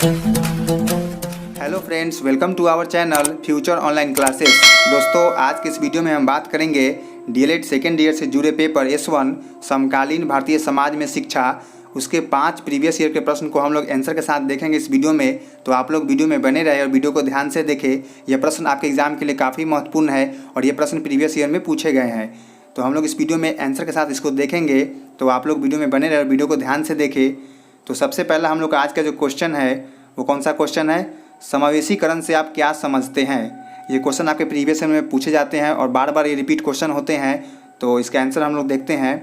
Hello friends, welcome to our channel future online classes. दोस्तों, आज के इस वीडियो में हम बात करेंगे डीएलएड सेकेंड ईयर से जुड़े पेपर S1 समकालीन भारतीय समाज में शिक्षा, उसके 5 प्रीवियस ईयर के प्रश्न को हम लोग आंसर के साथ देखेंगे इस वीडियो में। तो आप लोग वीडियो में बने रहे और वीडियो को ध्यान से देखें। यह प्रश्न आपके एग्जाम के लिए काफ़ी महत्वपूर्ण है और ये प्रश्न प्रीवियस ईयर में पूछे गए हैं। तो हम लोग इस वीडियो में आंसर के साथ इसको देखेंगे, तो आप लोग वीडियो में बने रहे और वीडियो को ध्यान से देखें। तो सबसे पहला हम लोग का आज का जो क्वेश्चन है वो कौन सा क्वेश्चन है? समावेशीकरण से आप क्या समझते हैं? ये क्वेश्चन आपके प्रीवियस ईयर में पूछे जाते हैं और बार बार ये रिपीट क्वेश्चन होते हैं। तो इसका आंसर हम लोग देखते हैं।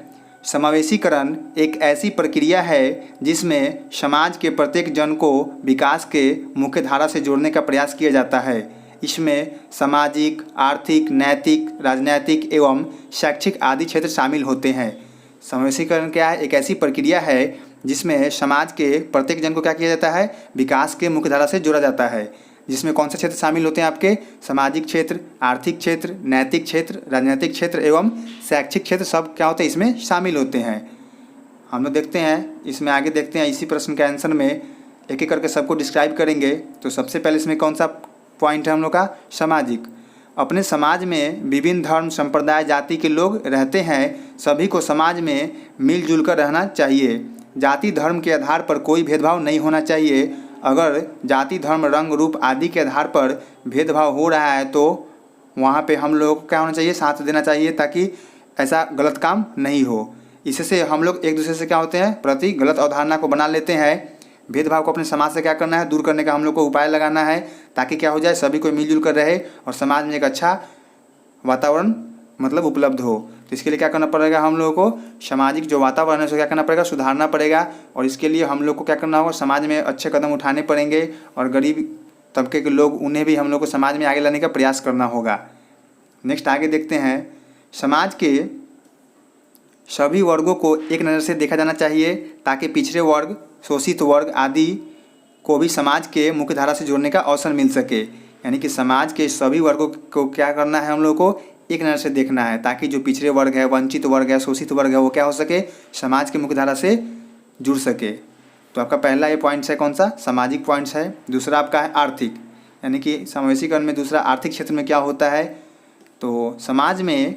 समावेशीकरण एक ऐसी प्रक्रिया है जिसमें समाज के प्रत्येक जन को विकास के मुख्य धारा से जोड़ने का प्रयास किया जाता है। इसमें सामाजिक, आर्थिक, नैतिक, राजनैतिक एवं शैक्षिक आदि क्षेत्र शामिल होते हैं। समावेशीकरण क्या है? एक ऐसी प्रक्रिया है जिसमें समाज के प्रत्येक जन को क्या किया जाता है? विकास के मुख्य धारा से जोड़ा जाता है। जिसमें कौन से क्षेत्र शामिल होते हैं आपके? सामाजिक क्षेत्र, आर्थिक क्षेत्र, नैतिक क्षेत्र, राजनीतिक क्षेत्र एवं शैक्षिक क्षेत्र, सब क्या होते हैं इसमें शामिल होते हैं। हम लोग देखते हैं इसमें, आगे देखते हैं इसी प्रश्न के आंसर में एक एक करके सबको डिस्क्राइब करेंगे। तो सबसे पहले इसमें कौन सा पॉइंट है हम लोग का? सामाजिक। अपने समाज में विभिन्न धर्म, संप्रदाय, जाति के लोग रहते हैं। सभी को समाज में मिलजुल कर रहना चाहिए। जाति धर्म के आधार पर कोई भेदभाव नहीं होना चाहिए। अगर जाति धर्म, रंग, रूप आदि के आधार पर भेदभाव हो रहा है तो वहाँ पे हम लोग को क्या होना चाहिए? साथ देना चाहिए, ताकि ऐसा गलत काम नहीं हो। इससे हम लोग एक दूसरे से क्या होते हैं? प्रति गलत अवधारणा को बना लेते हैं। भेदभाव को अपने समाज से क्या करना है? दूर करने का हम लोग को उपाय लगाना है, ताकि क्या हो जाए? सभी को मिलजुल कर रहे और समाज में एक अच्छा वातावरण मतलब उपलब्ध हो। तो इसके लिए क्या करना पड़ेगा? हम लोगों को सामाजिक जो वातावरण है उसको क्या करना पड़ेगा? सुधारना पड़ेगा। और इसके लिए हम लोग को क्या करना होगा? समाज में अच्छे कदम उठाने पड़ेंगे और गरीब तबके के लोग, उन्हें भी हम लोग को समाज में आगे लाने का प्रयास करना होगा। नेक्स्ट आगे देखते हैं। समाज के सभी वर्गों को एक नज़र से देखा जाना चाहिए, ताकि पिछड़े वर्ग, शोषित वर्ग आदि को भी समाज के मुख्य धारा से जोड़ने का अवसर मिल सके। यानी कि समाज के सभी वर्गों को क्या करना है? हम लोग को एक नज़र से देखना है, ताकि जो पिछड़े वर्ग है, वंचित वर्ग है, शोषित वर्ग है, वो क्या हो सके? समाज के मुख्य धारा से जुड़ सके। तो आपका पहला ये पॉइंट्स है कौन सा? सामाजिक पॉइंट्स है। दूसरा आपका है आर्थिक, यानी कि समावेशीकरण में दूसरा आर्थिक क्षेत्र में क्या होता है? तो समाज में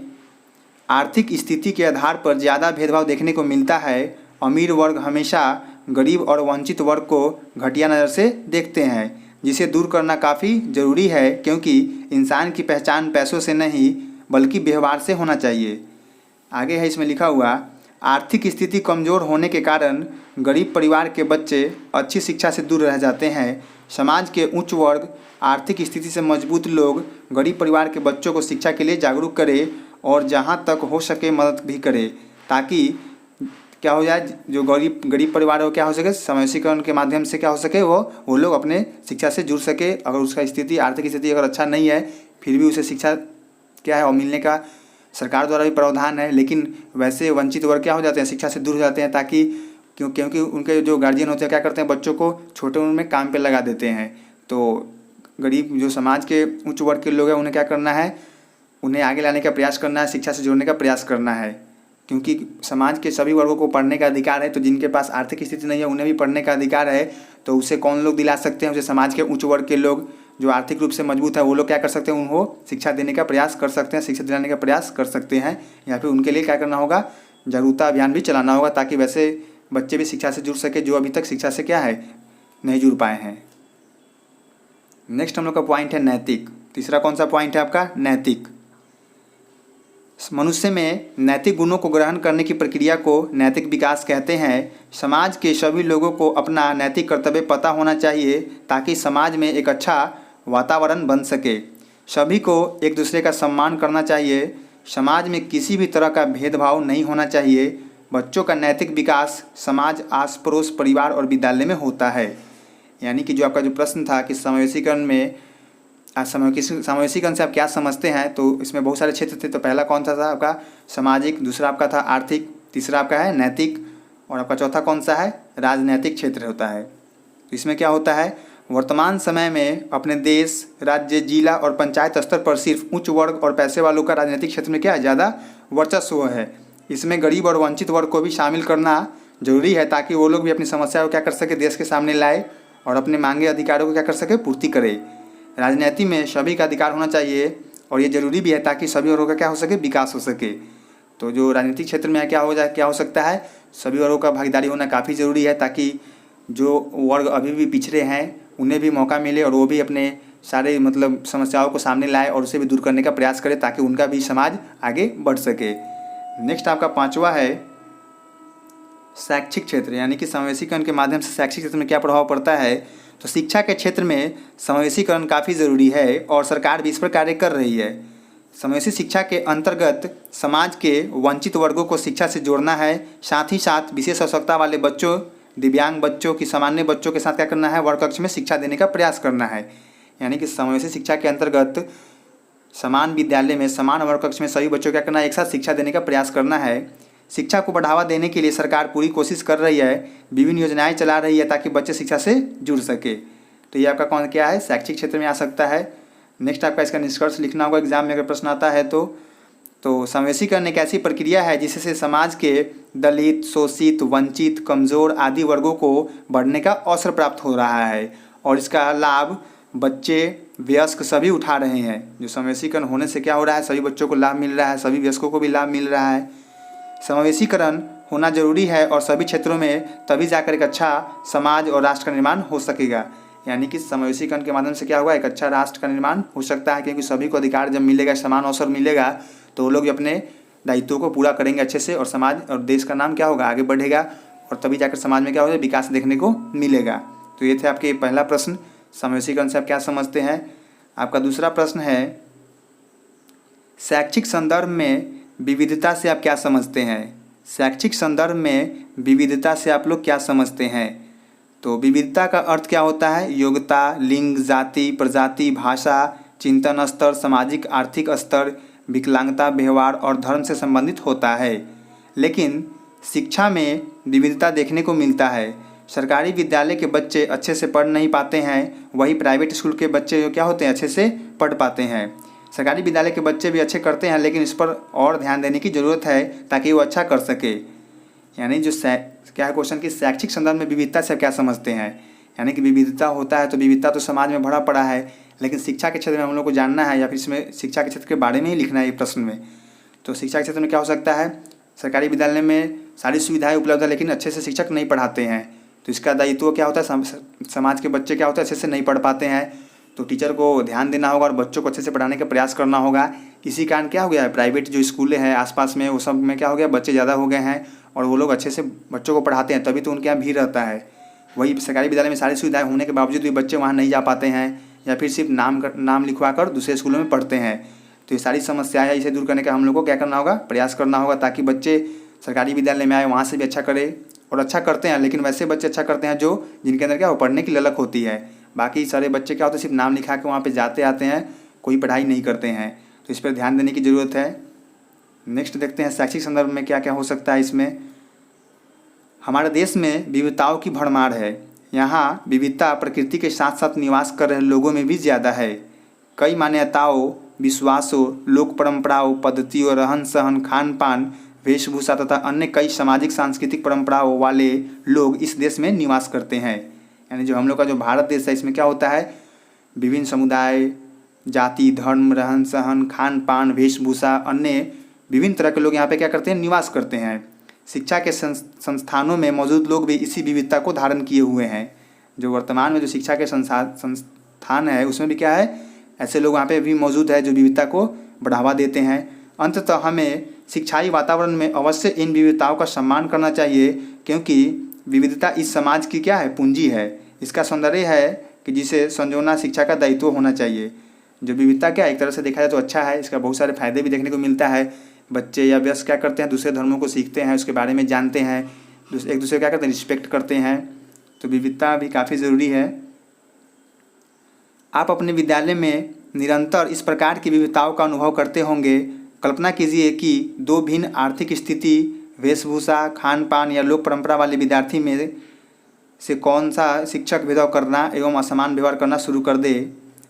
आर्थिक स्थिति के आधार पर ज़्यादा भेदभाव देखने को मिलता है। अमीर वर्ग हमेशा गरीब और वंचित वर्ग को घटिया नज़र से देखते हैं, जिसे दूर करना काफ़ी ज़रूरी है, क्योंकि इंसान की पहचान पैसों से नहीं बल्कि व्यवहार से होना चाहिए। आगे है इसमें लिखा हुआ, आर्थिक स्थिति कमज़ोर होने के कारण गरीब परिवार के बच्चे अच्छी शिक्षा से दूर रह जाते हैं। समाज के उच्च वर्ग, आर्थिक स्थिति से मजबूत लोग गरीब परिवार के बच्चों को शिक्षा के लिए जागरूक करें और जहाँ तक हो सके मदद भी करें, ताकि क्या हो जाए? जो गरीब परिवार है वो क्या हो सके? समावेशीकरण के माध्यम से क्या हो सके? वो लोग अपने शिक्षा से जुड़ सके। अगर उसका स्थिति, आर्थिक स्थिति अगर अच्छा नहीं है, फिर भी उसे शिक्षा क्या है और मिलने का सरकार द्वारा भी प्रावधान है। लेकिन वैसे वंचित वर्ग क्या हो जाते हैं? शिक्षा से दूर हो जाते हैं, ताकि क्योंकि उनके जो गार्जियन होते हैं क्या करते हैं? बच्चों को छोटे उम्र में काम पे लगा देते हैं। तो गरीब जो समाज के उच्च वर्ग के लोग हैं, उन्हें क्या करना है? उन्हें आगे लाने का प्रयास करना है, शिक्षा से जोड़ने का प्रयास करना है। क्योंकि समाज के सभी वर्गों को पढ़ने का अधिकार है, तो जिनके पास आर्थिक स्थिति नहीं है उन्हें भी पढ़ने का अधिकार है। तो उसे कौन लोग दिला सकते हैं? उसे समाज के उच्च वर्ग के लोग, जो आर्थिक रूप से मजबूत है, वो लोग क्या कर सकते हैं? उनको शिक्षा देने का प्रयास कर सकते हैं, शिक्षा दिलाने का प्रयास कर सकते हैं। या फिर उनके लिए क्या करना होगा? जागरूकता अभियान भी चलाना होगा, ताकि वैसे बच्चे भी शिक्षा से जुड़ सके जो अभी तक शिक्षा से क्या है? नहीं जुड़ पाए हैं। नेक्स्ट हम लोग का पॉइंट है नैतिक। तीसरा कौन सा पॉइंट है आपका? नैतिक। मनुष्य में नैतिक गुणों को ग्रहण करने की प्रक्रिया को नैतिक विकास कहते हैं। समाज के सभी लोगों को अपना नैतिक कर्तव्य पता होना चाहिए, ताकि समाज में एक अच्छा वातावरण बन सके। सभी को एक दूसरे का सम्मान करना चाहिए। समाज में किसी भी तरह का भेदभाव नहीं होना चाहिए। बच्चों का नैतिक विकास समाज, आस पड़ोस, परिवार और विद्यालय में होता है। यानी कि जो आपका जो प्रश्न था कि समावेशीकरण में समावेशीकरण से आप क्या समझते हैं, तो इसमें बहुत सारे क्षेत्र थे। तो पहला कौन सा था आपका? सामाजिक। दूसरा आपका था आर्थिक। तीसरा आपका है नैतिक। और आपका चौथा कौन सा है? राजनैतिक क्षेत्र होता है। तो इसमें क्या होता है? वर्तमान समय में अपने देश, राज्य, जिला और पंचायत स्तर पर सिर्फ उच्च वर्ग और पैसे वालों का राजनीतिक क्षेत्र में क्या है? ज़्यादा वर्चस्व है। इसमें गरीब और वंचित वर्ग को भी शामिल करना जरूरी है, ताकि वो लोग भी अपनी समस्या को क्या कर सके? देश के सामने लाए और अपने मांगे अधिकारों को क्या कर सके, पूर्ति करे। राजनीति में सभी का अधिकार होना चाहिए और ये जरूरी भी है ताकि सभी वर्गों का क्या हो सके, विकास हो सके। तो जो राजनीतिक क्षेत्र में क्या हो सकता है, सभी वर्गों का भागीदारी होना काफ़ी ज़रूरी है ताकि जो वर्ग अभी भी पिछड़े हैं उन्हें भी मौका मिले और वो भी अपने सारे मतलब समस्याओं को सामने लाए और उसे भी दूर करने का प्रयास करे ताकि उनका भी समाज आगे बढ़ सके। नेक्स्ट आपका 5वां है शैक्षिक क्षेत्र, यानी कि समावेशीकरण के माध्यम से शैक्षिक क्षेत्र में क्या प्रभाव पड़ता है। तो शिक्षा के क्षेत्र में समावेशीकरण काफ़ी ज़रूरी है और सरकार भी इस पर कार्य कर रही है। समावेशी शिक्षा के अंतर्गत समाज के वंचित वर्गों को शिक्षा से जोड़ना है, साथ ही साथ विशेष आवश्यकता वाले बच्चों, दिव्यांग बच्चों की सामान्य बच्चों के साथ क्या करना है, वर्ग कक्ष में शिक्षा देने का प्रयास करना है। यानी कि समावेशी शिक्षा के अंतर्गत समान विद्यालय में समान वर्ग कक्ष में सभी बच्चों को क्या करना है, एक साथ शिक्षा देने का प्रयास करना है। शिक्षा को बढ़ावा देने के लिए सरकार पूरी कोशिश कर रही है, विभिन्न योजनाएं चला रही है ताकि बच्चे शिक्षा से जुड़ सके। तो ये आपका कौन क्या है, शैक्षिक क्षेत्र में आ सकता है। नेक्स्ट आपका इसका निष्कर्ष लिखना होगा एग्जाम में अगर प्रश्न आता है तो समावेशीकरण एक ऐसी प्रक्रिया है जिससे समाज के दलित, शोषित, वंचित, कमज़ोर आदि वर्गों को बढ़ने का अवसर प्राप्त हो रहा है और इसका लाभ बच्चे, वयस्क सभी उठा रहे हैं। जो समावेशीकरण होने से क्या हो रहा है, सभी बच्चों को लाभ मिल रहा है, सभी वयस्कों को भी लाभ मिल रहा है। समावेशीकरण होना जरूरी है और सभी क्षेत्रों में, तभी जाकर एक अच्छा समाज और राष्ट्र का निर्माण हो सकेगा। यानी कि समावेशीकरण के माध्यम से क्या होगा, एक अच्छा राष्ट्र का निर्माण हो सकता है, क्योंकि सभी को अधिकार जब मिलेगा, समान अवसर मिलेगा तो वो लोग भी अपने दायित्वों को पूरा करेंगे अच्छे से और समाज और देश का नाम क्या होगा, आगे बढ़ेगा और तभी जाकर समाज में क्या होगा, विकास देखने को मिलेगा। तो ये थे आपके पहला प्रश्न, समावेशीकरण से आप क्या समझते हैं। आपका दूसरा प्रश्न है शैक्षिक संदर्भ में विविधता से आप क्या समझते हैं। शैक्षिक संदर्भ में विविधता से आप लोग क्या समझते हैं। तो विविधता का अर्थ क्या होता है, योग्यता, लिंग, जाति, प्रजाति, भाषा, चिंतन स्तर, सामाजिक आर्थिक स्तर, विकलांगता, व्यवहार और धर्म से संबंधित होता है। लेकिन शिक्षा में विविधता देखने को मिलता है। सरकारी विद्यालय के बच्चे अच्छे से पढ़ नहीं पाते हैं, वही प्राइवेट स्कूल के बच्चे जो क्या होते हैं, अच्छे से पढ़ पाते हैं। सरकारी विद्यालय के बच्चे भी अच्छे करते हैं, लेकिन इस पर और ध्यान देने की ज़रूरत है ताकि वो अच्छा कर सके। यानी जो क्या है क्वेश्चन की शैक्षिक संदर्भ में विविधता से क्या समझते हैं। यानी कि विविधता होता है तो विविधता तो समाज में भरा पड़ा है, लेकिन शिक्षा के क्षेत्र में हम लोग को जानना है या फिर इसमें शिक्षा के क्षेत्र के बारे में ही लिखना है ये प्रश्न में। तो शिक्षा के क्षेत्र में क्या हो सकता है, सरकारी विद्यालय में सारी सुविधाएं उपलब्ध है लेकिन अच्छे से शिक्षक नहीं पढ़ाते हैं, तो इसका दायित्व क्या होता है, समाज के बच्चे क्या होता है अच्छे से नहीं पढ़ पाते हैं, तो टीचर को ध्यान देना होगा और बच्चों को अच्छे से पढ़ाने का प्रयास करना होगा। इसी कारण क्या हो गया है, प्राइवेट जो स्कूलें हैं आसपास में वो सब में क्या हो गया, बच्चे ज़्यादा हो गए हैं और वो लोग अच्छे से बच्चों को पढ़ाते हैं, तभी तो उनके यहाँ भीड़ रहता है। वही सरकारी विद्यालय में सारी सुविधाएं होने के बावजूद भी बच्चे वहाँ नहीं जा पाते हैं या फिर सिर्फ नाम लिखवा कर दूसरे स्कूलों में पढ़ते हैं। तो ये सारी समस्याएं है, इसे दूर करने का हम लोग को क्या करना होगा, प्रयास करना होगा ताकि बच्चे सरकारी विद्यालय में आए, वहाँ से भी अच्छा करें और अच्छा करते हैं। लेकिन वैसे बच्चे अच्छा करते हैं जो जिनके अंदर क्या हो, पढ़ने की ललक होती है। बाकी सारे बच्चे क्या होते हैं, सिर्फ नाम लिखा के वहाँ पे जाते आते हैं, कोई पढ़ाई नहीं करते हैं। तो इस पर ध्यान देने की ज़रूरत है। नेक्स्ट देखते हैं शैक्षिक संदर्भ में क्या क्या हो सकता है। इसमें हमारे देश में विविधताओं की भरमार है। यहाँ विविधता प्रकृति के साथ साथ निवास कर रहे लोगों में भी ज़्यादा है। कई मान्यताओं, विश्वासों, लोक परंपराओं, पद्धतियों, रहन सहन, खान पान, वेशभूषा तथा अन्य कई सामाजिक सांस्कृतिक परंपराओं वाले लोग इस देश में निवास करते हैं। यानी जो हम लोग का जो भारत देश है, इसमें क्या होता है, विभिन्न समुदाय, जाति, धर्म, रहन सहन, खान पान, वेशभूषा, अन्य विभिन्न तरह के लोग यहाँ पे क्या करते हैं, निवास करते हैं। शिक्षा के संस्थानों में मौजूद लोग भी इसी विविधता को धारण किए हुए हैं। जो वर्तमान में जो शिक्षा के संस्थान है उसमें भी क्या है, ऐसे लोग वहाँ पे भी मौजूद है जो विविधता को बढ़ावा देते हैं। अंततः हमें शिक्षाई वातावरण में अवश्य इन विविधताओं का सम्मान करना चाहिए, क्योंकि विविधता इस समाज की क्या है, पूंजी है। इसका सौंदर्य है कि जिसे संजोना शिक्षा का दायित्व होना चाहिए। जो विविधता क्या एक तरह से देखा जाए तो अच्छा है, इसका बहुत सारे फायदे भी देखने को मिलता है। बच्चे या वयस्क क्या करते हैं, दूसरे धर्मों को सीखते हैं, उसके बारे में जानते हैं, एक दूसरे क्या करते हैं, रिस्पेक्ट करते हैं। तो विविधता भी काफ़ी ज़रूरी है। आप अपने विद्यालय में निरंतर इस प्रकार की विविधताओं का अनुभव करते होंगे। कल्पना कीजिए कि दो भिन्न आर्थिक स्थिति, वेशभूषा, खान पान या लोक परंपरा वाले विद्यार्थी में से कौन सा शिक्षक भेदभाव करना एवं असमान व्यवहार करना शुरू कर दे।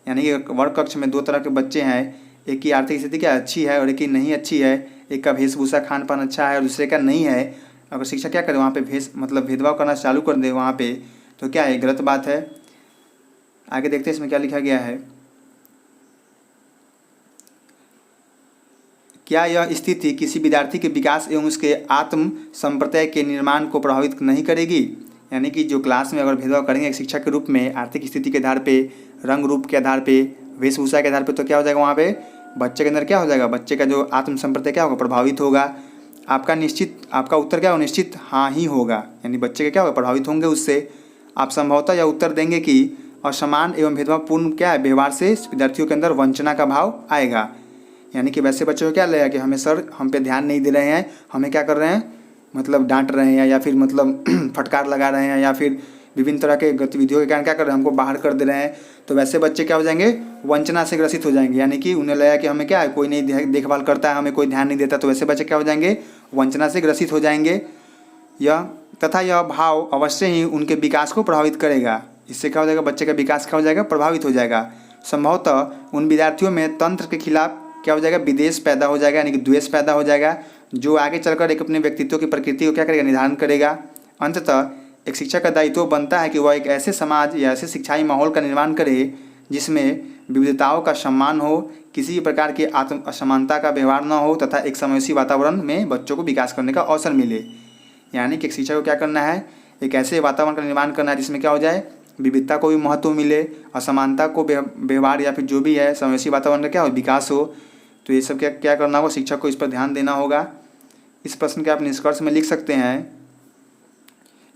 यानी कि वर्ग कक्ष में दो तरह के बच्चे हैं, एक की आर्थिक स्थिति क्या अच्छी है और एक की नहीं अच्छी है, एक का वेशभूषा खान पान अच्छा है और दूसरे का नहीं है। अगर शिक्षक क्या करे, वहाँ पे भेदभाव करना चालू कर दे वहाँ पे, तो क्या है, गलत बात है। आगे देखते हैं इसमें क्या लिखा गया है। क्या यह स्थिति किसी विद्यार्थी के विकास एवं उसके आत्म संप्रत्यय के निर्माण को प्रभावित नहीं करेगी? यानी कि जो क्लास में अगर भेदभाव करेंगे एक शिक्षक के रूप में आर्थिक स्थिति के आधार पे, रंग रूप के आधार पे, वेशभूषा के आधार पे, तो क्या हो जाएगा वहाँ पे बच्चे के अंदर क्या हो जाएगा, बच्चे का जो आत्म संप्रत्यय क्या होगा, प्रभावित होगा। आपका उत्तर क्या होगा, निश्चित हाँ ही होगा। यानी बच्चे के क्या होगा, प्रभावित होंगे उससे। आप संभवतः यह उत्तर देंगे कि असमान एवं भेदभावपूर्ण क्या है व्यवहार से विद्यार्थियों के अंदर वंचना का भाव आएगा। यानी कि वैसे बच्चों को क्या लगेगा कि हमें सर हम पे ध्यान नहीं दे रहे हैं, हमें क्या कर रहे हैं, मतलब डांट रहे हैं या फिर मतलब फटकार लगा रहे हैं या फिर विभिन्न तरह के गतिविधियों के कारण क्या कर रहे हैं, हमको बाहर कर दे रहे हैं। तो वैसे बच्चे क्या हो जाएंगे, वंचना से ग्रसित हो जाएंगे। यानी कि उन्हें लगेगा कि हमें क्या है, कोई नहीं देखभाल करता है, हमें कोई ध्यान नहीं देता। तो वैसे बच्चे क्या हो जाएंगे, वंचना से ग्रसित हो जाएंगे। यह भाव अवश्य ही उनके विकास को प्रभावित करेगा। इससे क्या हो जाएगा, बच्चे का विकास क्या हो जाएगा, प्रभावित हो जाएगा। संभवतः उन विद्यार्थियों में तंत्र के खिलाफ क्या हो जाएगा, विद्वेष पैदा हो जाएगा, यानी कि द्वेष पैदा हो जाएगा, जो आगे चलकर एक अपने व्यक्तित्व की प्रकृति को क्या करेगा, निर्धारण करेगा। अंततः एक शिक्षक का दायित्व बनता है कि वह एक ऐसे समाज या ऐसे शिक्षाई माहौल का निर्माण करे जिसमें विविधताओं का सम्मान हो, किसी प्रकार की आत्म असमानता का व्यवहार न हो तथा एक समावेशी वातावरण में बच्चों को विकास करने का अवसर मिले। यानी कि एक शिक्षक को क्या करना है, एक ऐसे वातावरण का निर्माण करना है जिसमें क्या हो जाए, विविधता को भी महत्व मिले, असमानता को व्यवहार या फिर जो भी है समावेशी वातावरण का क्या हो, विकास हो। तो ये सब क्या करना होगा, शिक्षक को इस पर ध्यान देना होगा। इस प्रश्न के आप निष्कर्ष में लिख सकते हैं,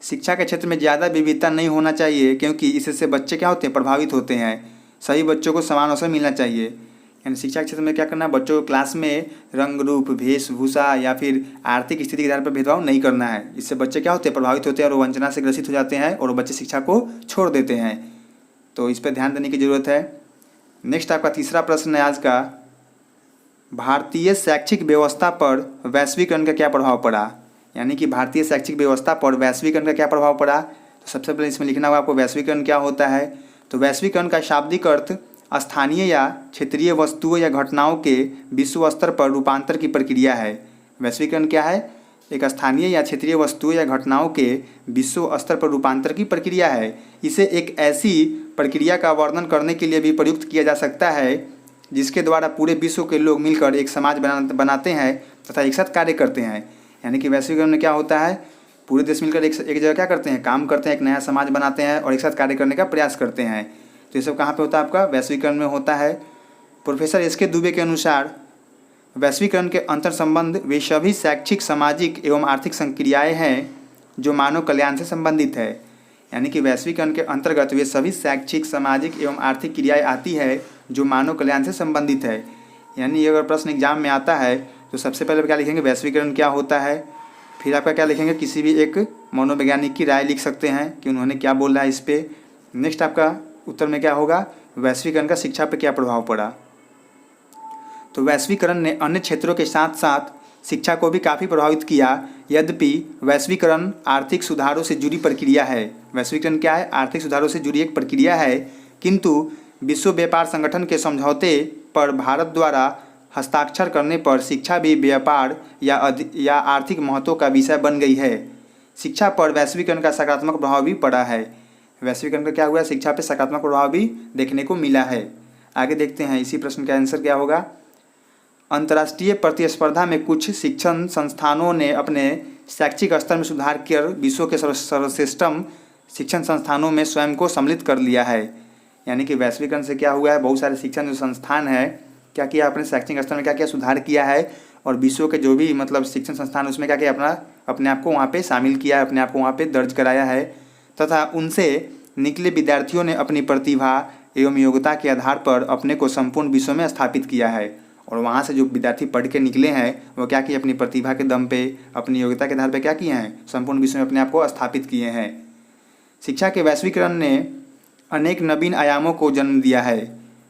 शिक्षा के क्षेत्र में ज़्यादा विविधता नहीं होना चाहिए क्योंकि इससे बच्चे क्या होते हैं, प्रभावित होते हैं। सभी बच्चों को समान अवसर मिलना चाहिए। यानी शिक्षा के क्षेत्र में क्या करना है, बच्चों को क्लास में रंग रूप, वेशभूषा या फिर आर्थिक स्थिति के आधार पर भेदभाव नहीं करना है। इससे बच्चे क्या होते हैं, प्रभावित होते हैं और वंचना से ग्रसित हो जाते हैं और बच्चे शिक्षा को छोड़ देते हैं। तो इस पर ध्यान देने की ज़रूरत है। नेक्स्ट आपका तीसरा प्रश्न है आज का, भारतीय शैक्षिक व्यवस्था पर वैश्वीकरण का क्या प्रभाव पड़ा? यानी कि भारतीय शैक्षिक व्यवस्था पर वैश्वीकरण का क्या प्रभाव पड़ा। तो सबसे पहले इसमें लिखना होगा आपको वैश्वीकरण क्या होता है। तो वैश्वीकरण का शाब्दिक अर्थ स्थानीय या क्षेत्रीय वस्तुओं या घटनाओं के विश्व स्तर पर रूपांतर की प्रक्रिया है। वैश्वीकरण क्या है, एक स्थानीय या क्षेत्रीय वस्तुओं या घटनाओं के विश्व स्तर पर रूपांतर की प्रक्रिया है। इसे एक ऐसी प्रक्रिया का वर्णन करने के लिए भी प्रयुक्त किया जा सकता है जिसके द्वारा पूरे विश्व के लोग मिलकर एक समाज बनाते हैं तथा एक साथ कार्य करते हैं। यानी कि वैश्वीकरण में क्या होता है, पूरे देश मिलकर एक जगह क्या करते हैं, काम करते हैं, एक नया समाज बनाते हैं और एक साथ कार्य करने का प्रयास करते हैं। तो ये सब कहाँ पे होता है, आपका वैश्वीकरण में होता है। Professor SK. दुबे के अनुसार वैश्वीकरण के अंतर संबंध वे सभी शैक्षिक, सामाजिक एवं आर्थिक संक्रियाएँ हैं जो मानव कल्याण से संबंधित है। यानी कि वैश्वीकरण के अंतर्गत वे सभी शैक्षिक, सामाजिक एवं आर्थिक क्रियाएँ आती है जो मानव कल्याण से संबंधित है। यानी ये अगर प्रश्न एग्जाम में आता है तो सबसे पहले क्या लिखेंगे, वैश्वीकरण क्या होता है। फिर आपका क्या लिखेंगे, किसी भी एक मनोवैज्ञानिक की राय लिख सकते हैं कि उन्होंने क्या बोला है इस पर। नेक्स्ट आपका उत्तर में क्या होगा, वैश्वीकरण का शिक्षा पर क्या प्रभाव पड़ा। तो वैश्वीकरण ने अन्य क्षेत्रों के साथ साथ शिक्षा को भी काफ़ी प्रभावित किया। यद्यपि वैश्वीकरण आर्थिक सुधारों से जुड़ी प्रक्रिया है। वैश्वीकरण क्या है, आर्थिक सुधारों से जुड़ी एक प्रक्रिया है, किंतु विश्व व्यापार संगठन के समझौते पर भारत द्वारा हस्ताक्षर करने पर शिक्षा भी व्यापार या आर्थिक महत्व का विषय बन गई है। शिक्षा पर वैश्वीकरण का सकारात्मक प्रभाव भी पड़ा है। वैश्वीकरण का क्या हुआ, शिक्षा पर सकारात्मक प्रभाव भी देखने को मिला है। आगे देखते हैं इसी प्रश्न का आंसर क्या होगा। अंतर्राष्ट्रीय प्रतिस्पर्धा में कुछ शिक्षण संस्थानों ने अपने शैक्षिक स्तर में सुधार कर विश्व के सर्वश्रेष्ठतम शिक्षण संस्थानों में स्वयं को सम्मिलित कर लिया है। यानी कि वैश्वीकरण से क्या हुआ है, बहुत सारे शिक्षण जो संस्थान है क्या किया, अपने शैक्षिक स्तर में क्या किया, सुधार किया है और विश्व के जो भी मतलब शिक्षण संस्थान उसमें क्या किया, अपने आप को वहाँ पे शामिल किया है, अपने आप को वहाँ पे दर्ज कराया है तथा उनसे निकले विद्यार्थियों ने अपनी प्रतिभा एवं योग्यता के आधार पर अपने को संपूर्ण विश्व में स्थापित किया है। और वहाँ से जो विद्यार्थी पढ़ के निकले हैं वो क्या किए, अपनी प्रतिभा के दम पे, अपनी योग्यता के आधार पे क्या किए हैं, संपूर्ण विश्व में अपने आप को स्थापित किए हैं। शिक्षा के वैश्वीकरण ने अनेक नवीन आयामों को जन्म दिया है।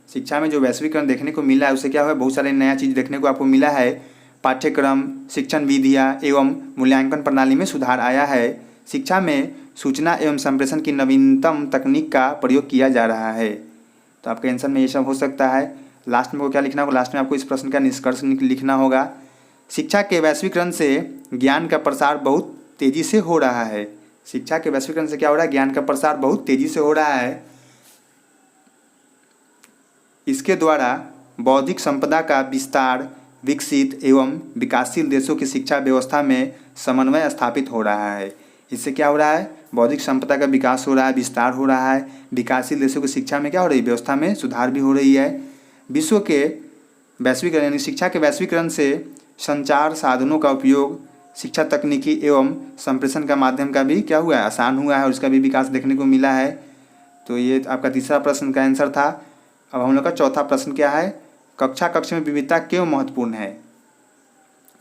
शिक्षा में जो वैश्वीकरण देखने को मिला है उससे क्या हुआ, बहुत सारे नया चीज़ देखने को आपको मिला है। पाठ्यक्रम, शिक्षण विधियाँ एवं मूल्यांकन प्रणाली में सुधार आया है। शिक्षा में सूचना एवं संप्रेषण की नवीनतम तकनीक का प्रयोग किया जा रहा है। तो आपके आंसर में ये सब हो सकता है। लास्ट में को क्या लिखना होगा, लास्ट में आपको इस प्रश्न का निष्कर्ष लिखना होगा। शिक्षा के वैश्वीकरण से ज्ञान का प्रसार बहुत तेज़ी से हो रहा है। शिक्षा के वैश्वीकरण से क्या हो रहा है, ज्ञान का प्रसार बहुत तेज़ी से हो रहा है। इसके द्वारा बौद्धिक संपदा का विस्तार, विकसित एवं विकासशील देशों की शिक्षा व्यवस्था में समन्वय स्थापित हो रहा है। इससे क्या हो रहा है? बौद्धिक संपदा का विकास हो रहा है, विस्तार हो रहा है, विकासशील देशों की शिक्षा में क्या हो रही है? व्यवस्था में सुधार भी हो रही है। विश्व के वैश्वीकरण यानी शिक्षा के वैश्वीकरण से संचार साधनों का उपयोग, शिक्षा तकनीकी एवं संप्रेषण का माध्यम का भी क्या हुआ है? आसान हुआ है और उसका भी विकास देखने को मिला है। तो ये आपका तीसरा प्रश्न का आंसर था। अब हम लोग का चौथा प्रश्न क्या है? कक्षा कक्ष में विविधता क्यों महत्वपूर्ण है?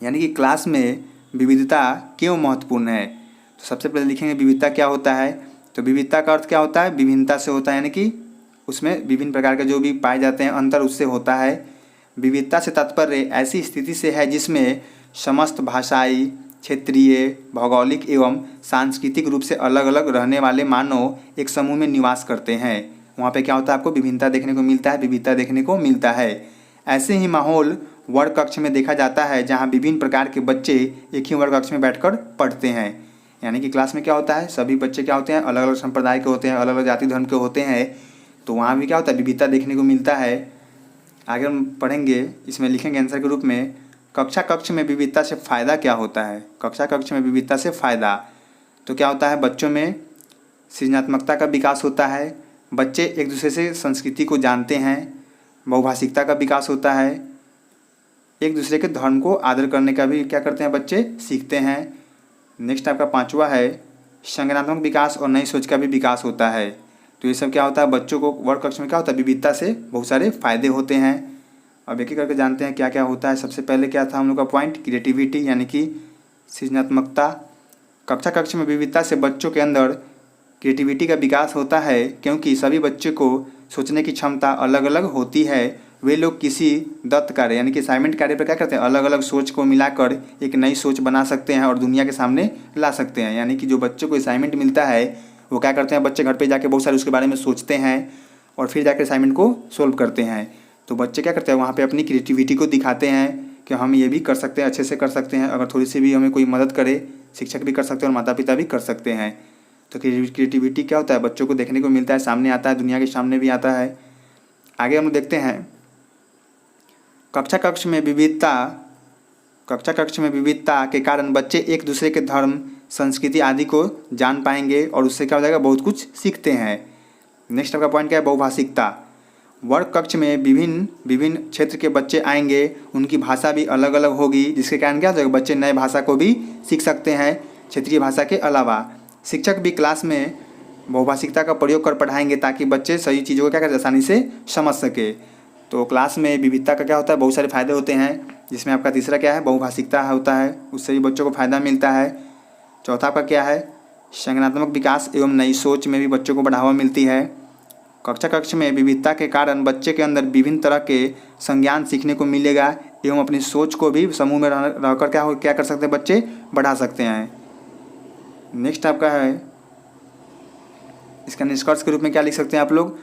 यानी कि क्लास में विविधता क्यों महत्वपूर्ण है? तो सबसे पहले लिखेंगे विविधता क्या होता है। तो विविधता का अर्थ क्या होता है? विभिन्नता से होता है, यानी कि उसमें विभिन्न प्रकार के जो भी पाए जाते हैं अंतर उससे होता है। विविधता से तात्पर्य ऐसी स्थिति से है जिसमें समस्त भाषाई, क्षेत्रीय, भौगोलिक एवं सांस्कृतिक रूप से अलग अलग रहने वाले मानव एक समूह में निवास करते हैं। वहाँ पे क्या होता है? आपको विभिन्नता देखने को मिलता है, विविधता देखने को मिलता है। ऐसे ही माहौल वर्ग कक्ष में देखा जाता है जहाँ विभिन्न प्रकार के बच्चे एक ही वर्ग कक्ष में बैठकर पढ़ते हैं। यानी कि क्लास में क्या होता है? सभी बच्चे क्या होते हैं? अलग अलग संप्रदाय के होते हैं, अलग अलग जाति धर्म के होते हैं। तो वहाँ भी क्या होता है? विविधता देखने को मिलता है। आगे हम पढ़ेंगे, इसमें लिखेंगे आंसर के रूप में कक्षा कक्ष में विविधता से फ़ायदा क्या होता है। कक्षा कक्ष में विविधता से फ़ायदा तो क्या होता है? बच्चों में सृजनात्मकता का विकास होता है, बच्चे एक दूसरे से संस्कृति को जानते हैं, बहुभाषिकता का विकास होता है, एक दूसरे के धर्म को आदर करने का भी क्या करते हैं? बच्चे सीखते हैं। नेक्स्ट आपका पांचवा है संज्ञानात्मक विकास और नई सोच का भी विकास होता है। तो ये सब क्या होता है? बच्चों को वर्ग कक्ष में क्या होता है? विविधता से बहुत सारे फायदे होते हैं। अब एक एक करके जानते हैं क्या क्या होता है। सबसे पहले क्या था हम लोग का पॉइंट? क्रिएटिविटी यानी कि सृजनात्मकता। कक्षा कक्ष में विविधता से बच्चों के अंदर क्रिएटिविटी का विकास होता है क्योंकि सभी बच्चे को सोचने की क्षमता अलग अलग होती है। वे लोग किसी दत्त कार्य यानी कि असाइनमेंट कार्य पर क्या करते हैं? अलग अलग सोच को मिलाकर एक नई सोच बना सकते हैं और दुनिया के सामने ला सकते हैं। यानी कि जो बच्चों को असाइनमेंट मिलता है वो क्या करते हैं? बच्चे घर पे जाके बहुत सारे उसके बारे में सोचते हैं और फिर जाकर असाइनमेंट को सोल्व करते हैं। तो बच्चे क्या करते हैं? वहाँ पे अपनी क्रिएटिविटी को दिखाते हैं कि हम ये भी कर सकते हैं, अच्छे से कर सकते हैं। अगर थोड़ी सी भी हमें कोई मदद करे, शिक्षक भी कर सकते हैं और माता पिता भी कर सकते हैं। तो क्रिएटिविटी क्या होता है? बच्चों को देखने को मिलता है, सामने आता है, दुनिया के सामने भी आता है। आगे हम देखते हैं कक्षा कक्ष में विविधता के कारण बच्चे एक दूसरे के धर्म, संस्कृति आदि को जान पाएंगे और उससे क्या हो जाएगा? बहुत कुछ सीखते हैं। नेक्स्ट आपका पॉइंट क्या है? बहुभाषिकता। वर्ग कक्ष में विभिन्न क्षेत्र के बच्चे आएंगे, उनकी भाषा भी अलग अलग होगी, जिसके कारण क्या हो जाएगा? बच्चे नए भाषा को भी सीख सकते हैं क्षेत्रीय भाषा के अलावा। शिक्षक भी क्लास में बहुभाषिकता का प्रयोग कर पढ़ाएंगे ताकि बच्चे सही चीज़ों को क्या करें? आसानी से समझ सके। तो क्लास में विविधता का क्या होता है? बहुत सारे फायदे होते हैं, जिसमें आपका तीसरा क्या है? बहुभाषिकता होता है, उससे भी बच्चों को फायदा मिलता है। चौथा आपका क्या है? संज्ञानात्मक विकास एवं नई सोच में भी बच्चों को बढ़ावा मिलती है। कक्षा कक्ष में विविधता के कारण बच्चे के अंदर विभिन्न तरह के संज्ञान सीखने को मिलेगा एवं अपनी सोच को भी समूह में रहकर क्या कर सकते हैं? बच्चे बढ़ा सकते हैं। नेक्स्ट आपका है, इसका निष्कर्ष के रूप में क्या लिख सकते हैं आप लोग?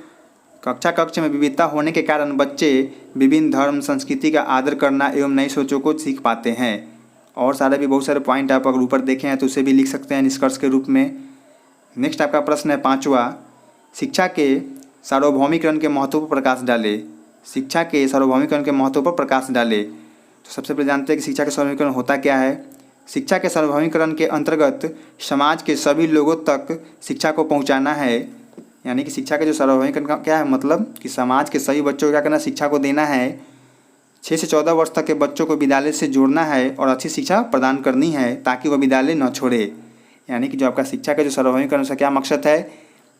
कक्षा कक्ष में विविधता होने के कारण बच्चे विभिन्न धर्म, संस्कृति का आदर करना एवं नई सोचों को सीख पाते हैं। और सारे भी बहुत सारे पॉइंट आप अगर ऊपर देखें हैं तो उसे भी लिख सकते हैं निष्कर्ष के रूप में। नेक्स्ट आपका प्रश्न है पांचवा, शिक्षा के सार्वभौमिकरण के महत्व पर प्रकाश डाले। शिक्षा के सार्वभौमिकरण के महत्व पर प्रकाश डाले। तो सबसे पहले जानते हैं कि शिक्षा का सार्वभौमिकरण होता क्या है। शिक्षा के सार्वभौमिकरण के अंतर्गत समाज के सभी लोगों तक शिक्षा को पहुंचाना है। यानी कि शिक्षा के जो सार्वभौमिकरण का क्या है मतलब कि समाज के सभी बच्चों को क्या करना? शिक्षा को देना है। 6 से 14 वर्ष तक के बच्चों को विद्यालय से जोड़ना है और अच्छी शिक्षा प्रदान करनी है ताकि वह विद्यालय न छोड़े। यानी कि जो आपका शिक्षा का जो सार्वभौमिकरण उसका क्या मकसद है?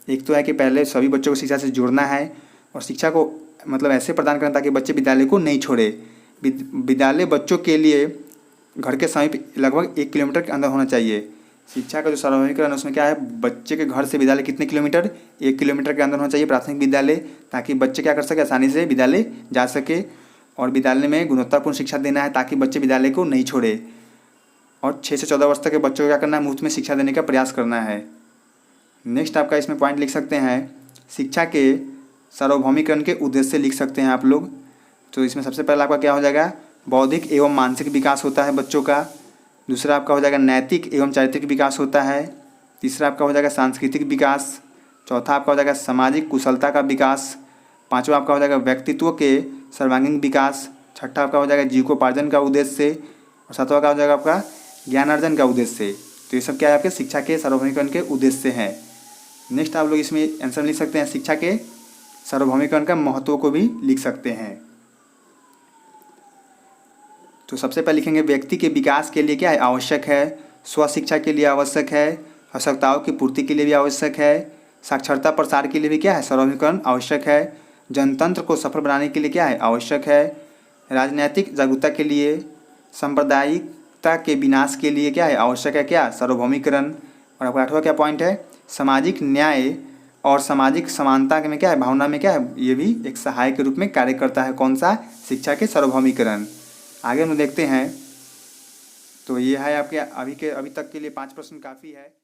एक तो है कि पहले सभी बच्चों को शिक्षा से जोड़ना है और शिक्षा को मतलब ऐसे प्रदान करना ताकि बच्चे विद्यालय को नहीं छोड़े। विद्यालय बच्चों के लिए घर के समीप लगभग 1 किलोमीटर के अंदर होना चाहिए। शिक्षा का जो सार्वभौमिकरण उसमें क्या है? बच्चे के घर से विद्यालय कितने किलोमीटर? 1 किलोमीटर के अंदर होना चाहिए प्राथमिक विद्यालय, ताकि बच्चे क्या कर सके? आसानी से विद्यालय जा सके। और विद्यालय में गुणवत्तापूर्ण शिक्षा देना है ताकि बच्चे विद्यालय को नहीं छोड़े। और 6 से 14 वर्ष तक के बच्चों को क्या करना है? मुफ्त में शिक्षा देने का प्रयास करना है। नेक्स्ट आपका इसमें पॉइंट लिख सकते हैं, शिक्षा के सार्वभौमिकरण के उद्देश्य लिख सकते हैं आप लोग। तो इसमें सबसे पहला आपका क्या हो जाएगा? बौद्धिक एवं मानसिक विकास होता है बच्चों का। दूसरा आपका हो जाएगा नैतिक एवं चारित्रिक विकास होता है। तीसरा आपका हो जाएगा सांस्कृतिक विकास। चौथा आपका हो जाएगा सामाजिक कुशलता का विकास। पाँचवा आपका हो जाएगा व्यक्तित्व के सर्वांगीण विकास। छठा आपका हो जाएगा जीविकोपार्जन का उद्देश्य से। और सातवां का हो जाएगा आपका ज्ञानार्जन का उद्देश्य से। तो ये सब क्या है आपके शिक्षा के सार्वभौमिकरण के उद्देश्य हैं। नेक्स्ट आप लोग इसमें आंसर लिख सकते हैं, शिक्षा के सार्वभौमिकरण का महत्व को भी लिख सकते हैं। तो सबसे पहले लिखेंगे व्यक्ति के विकास के लिए क्या है आवश्यक है, स्व शिक्षा के लिए आवश्यक है, आवश्यकताओं की पूर्ति के लिए भी आवश्यक है, साक्षरता प्रसार के लिए भी क्या है सार्वभौमिकरण आवश्यक है, जनतंत्र को सफल बनाने के लिए क्या है आवश्यक है, राजनीतिक जागरूकता के लिए, सांप्रदायिकता के विनाश के लिए क्या है आवश्यक है क्या सार्वभौमिकरण। और आपका आठवां क्या पॉइंट है, सामाजिक न्याय और सामाजिक समानता में क्या है भावना में क्या है ये भी एक सहायक के रूप में कार्य करता है। कौन सा, शिक्षा के सार्वभौमिकरण। आगे हम देखते हैं। तो ये है आपके अभी तक के लिए 5 प्रश्न काफ़ी है।